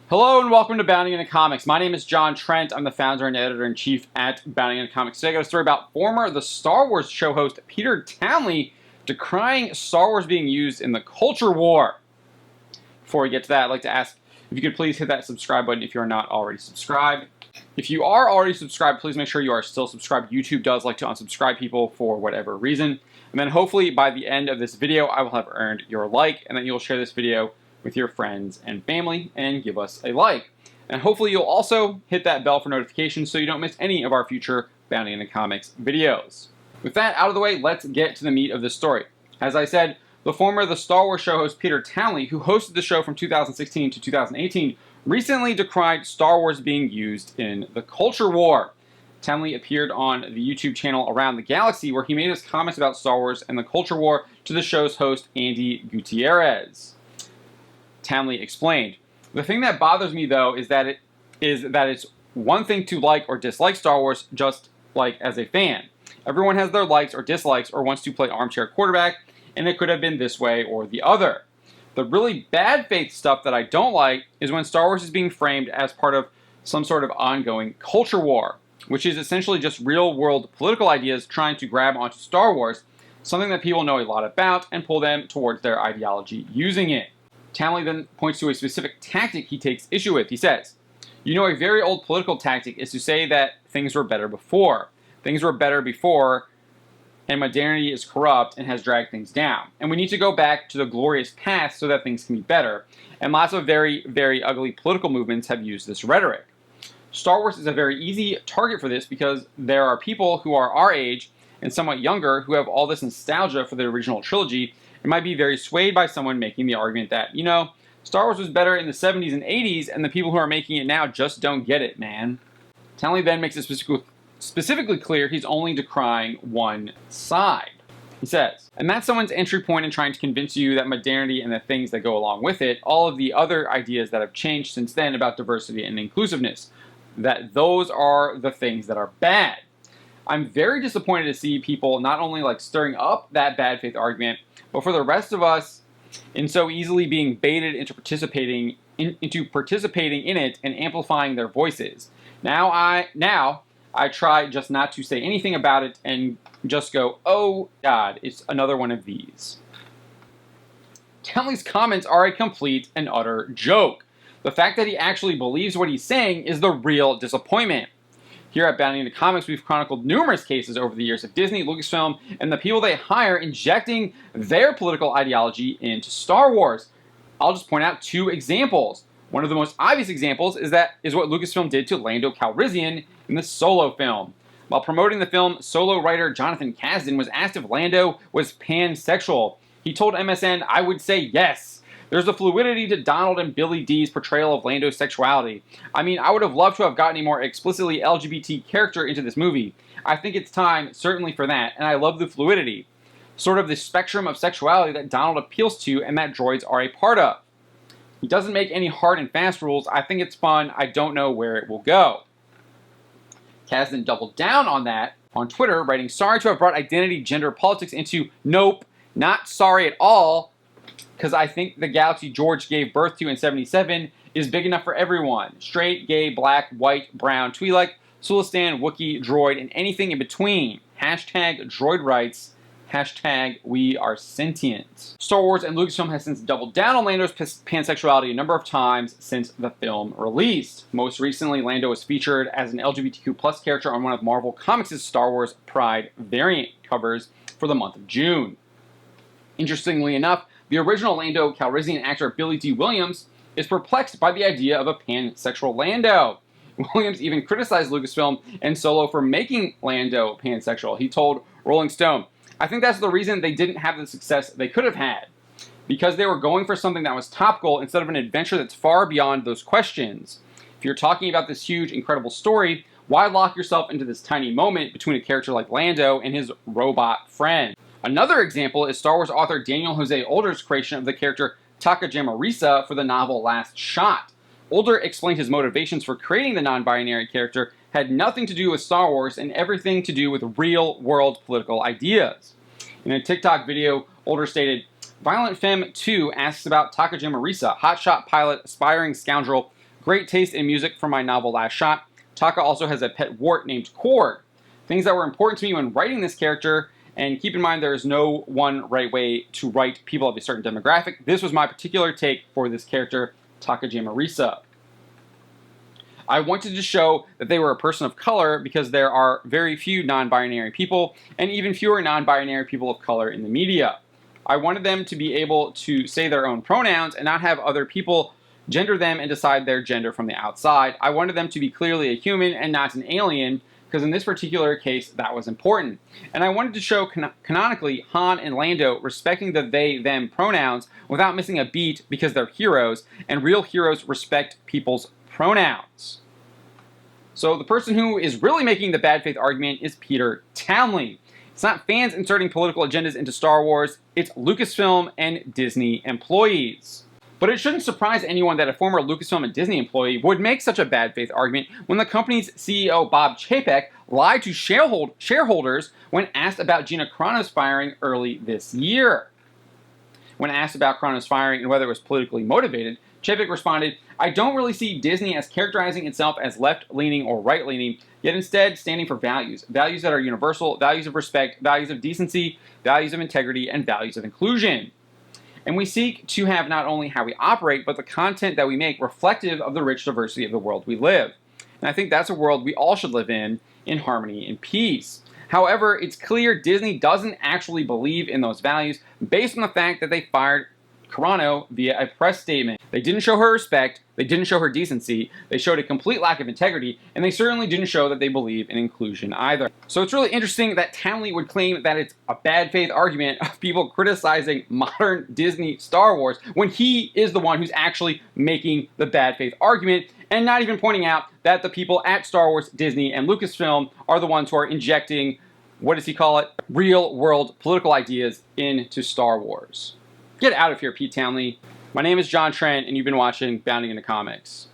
Hello and welcome to Bounding Into Comics. My name is John Trent. I'm the founder and editor-in-chief at Bounding Into Comics. Today I got a story about former The Star Wars show host Peter Townley decrying Star Wars being used in the culture war. Before we get to that, I'd like to ask if you could please hit that subscribe button if you are not already subscribed. If you are already subscribed, please make sure you are still subscribed. YouTube does like to unsubscribe people for whatever reason. And then hopefully by the end of this video, I will have earned your like, and then you'll share this video with your friends and family and give us a like. And hopefully you'll also hit that bell for notifications so you don't miss any of our future Bounding Into Comics videos. With that out of the way, let's get to the meat of this story. As I said, the former The Star Wars show host Peter Townley, who hosted the show from 2016 to 2018, recently decried Star Wars being used in the culture war. Townley appeared on the YouTube channel Around the Galaxy, where he made his comments about Star Wars and the culture war to the show's host Andy Gutierrez. Townley explained, "The thing that bothers me, though, is that it's one thing to like or dislike Star Wars, just like as a fan. Everyone has their likes or dislikes or wants to play armchair quarterback, and it could have been this way or the other. The really bad faith stuff that I don't like is when Star Wars is being framed as part of some sort of ongoing culture war, which is essentially just real-world political ideas trying to grab onto Star Wars, something that people know a lot about, and pull them towards their ideology using it." Townley then points to a specific tactic he takes issue with. He says, "You know, a very old political tactic is to say that things were better before. Things were better before, and modernity is corrupt and has dragged things down. And we need to go back to the glorious past so that things can be better. And lots of very, very ugly political movements have used this rhetoric. Star Wars is a very easy target for this because there are people who are our age and somewhat younger who have all this nostalgia for the original trilogy and might be very swayed by someone making the argument that, you know, Star Wars was better in the 70s and 80s and the people who are making it now just don't get it, man." Townley then makes it specifically clear he's only decrying one side. He says, "And that's someone's entry point in trying to convince you that modernity and the things that go along with it, all of the other ideas that have changed since then about diversity and inclusiveness, that those are the things that are bad. I'm very disappointed to see people not only like stirring up that bad faith argument, but for the rest of us in so easily being baited into participating in it and amplifying their voices. Now I try just not to say anything about it and just go, oh God, it's another one of these." Townley's comments are a complete and utter joke. The fact that he actually believes what he's saying is the real disappointment. Here at Bounding Into Comics, we've chronicled numerous cases over the years of Disney, Lucasfilm, and the people they hire injecting their political ideology into Star Wars. I'll just point out two examples. One of the most obvious examples is what Lucasfilm did to Lando Calrissian in the Solo film. While promoting the film, Solo writer Jonathan Kasdan was asked if Lando was pansexual. He told MSN, "I would say yes. There's a fluidity to Donald and Billy D's portrayal of Lando's sexuality. I mean, I would have loved to have gotten a more explicitly LGBT character into this movie. I think it's time, certainly for that, and I love the fluidity. Sort of the spectrum of sexuality that Donald appeals to and that droids are a part of. He doesn't make any hard and fast rules. I think it's fun. I don't know where it will go." Kasdan doubled down on that on Twitter, writing, "Sorry to have brought identity, gender, politics into nope, not sorry at all, because I think the galaxy George gave birth to in 77 is big enough for everyone. Straight, gay, black, white, brown, Twi'lek, Sulistan, Wookiee, droid, and anything in between. Hashtag droid rights. Hashtag we are sentient." Star Wars and Lucasfilm has since doubled down on Lando's pansexuality a number of times since the film released. Most recently, Lando was featured as an LGBTQ+ character on one of Marvel Comics' Star Wars Pride variant covers for the month of June. Interestingly enough, the original Lando Calrissian actor Billy D. Williams is perplexed by the idea of a pansexual Lando. Williams even criticized Lucasfilm and Solo for making Lando pansexual. He told Rolling Stone, "I think that's the reason they didn't have the success they could have had. Because they were going for something that was topical instead of an adventure that's far beyond those questions. If you're talking about this huge, incredible story, why lock yourself into this tiny moment between a character like Lando and his robot friend?" Another example is Star Wars author Daniel Jose Older's creation of the character Takajima Risa for the novel Last Shot. Older explained his motivations for creating the non-binary character had nothing to do with Star Wars and everything to do with real-world political ideas. In a TikTok video, Older stated, Violent Femme 2 asks about Takajima Risa, hotshot pilot, aspiring scoundrel, Great taste in music from my novel Last Shot. Taka also has a pet wart named Cord. Things that were important to me when writing this character, and keep in mind there is no one right way to write people of a certain demographic. This was my particular take for this character, Takajima Risa. I wanted to show that they were a person of color because there are very few non-binary people, and even fewer non-binary people of color in the media. I wanted them to be able to say their own pronouns and not have other people gender them and decide their gender from the outside. I wanted them to be clearly a human and not an alien, because in this particular case, that was important. And I wanted to show canonically Han and Lando respecting the they-them pronouns without missing a beat because they're heroes, and real heroes respect people's pronouns. So the person who is really making the bad faith argument is Peter Townley. It's not fans inserting political agendas into Star Wars, it's Lucasfilm and Disney employees. But it shouldn't surprise anyone that a former Lucasfilm and Disney employee would make such a bad faith argument when the company's CEO Bob Chapek lied to shareholders when asked about Gina Carano's firing early this year. When asked about Carano's firing and whether it was politically motivated, Chapek responded, "I don't really see Disney as characterizing itself as left-leaning or right-leaning, yet instead standing for values. Values that are universal, values of respect, values of decency, values of integrity, and values of inclusion. And we seek to have not only how we operate, but the content that we make reflective of the rich diversity of the world we live. And I think that's a world we all should live in harmony and peace." However, it's clear Disney doesn't actually believe in those values based on the fact that they fired Carano via a press statement. They didn't show her respect, they didn't show her decency, they showed a complete lack of integrity, and they certainly didn't show that they believe in inclusion either. So it's really interesting that Townley would claim that it's a bad faith argument of people criticizing modern Disney Star Wars when he is the one who's actually making the bad faith argument, and not even pointing out that the people at Star Wars, Disney, and Lucasfilm are the ones who are injecting, what does he call it, real world political ideas into Star Wars. Get out of here, Pete Townley. My name is John Trent, and you've been watching Bounding into Comics.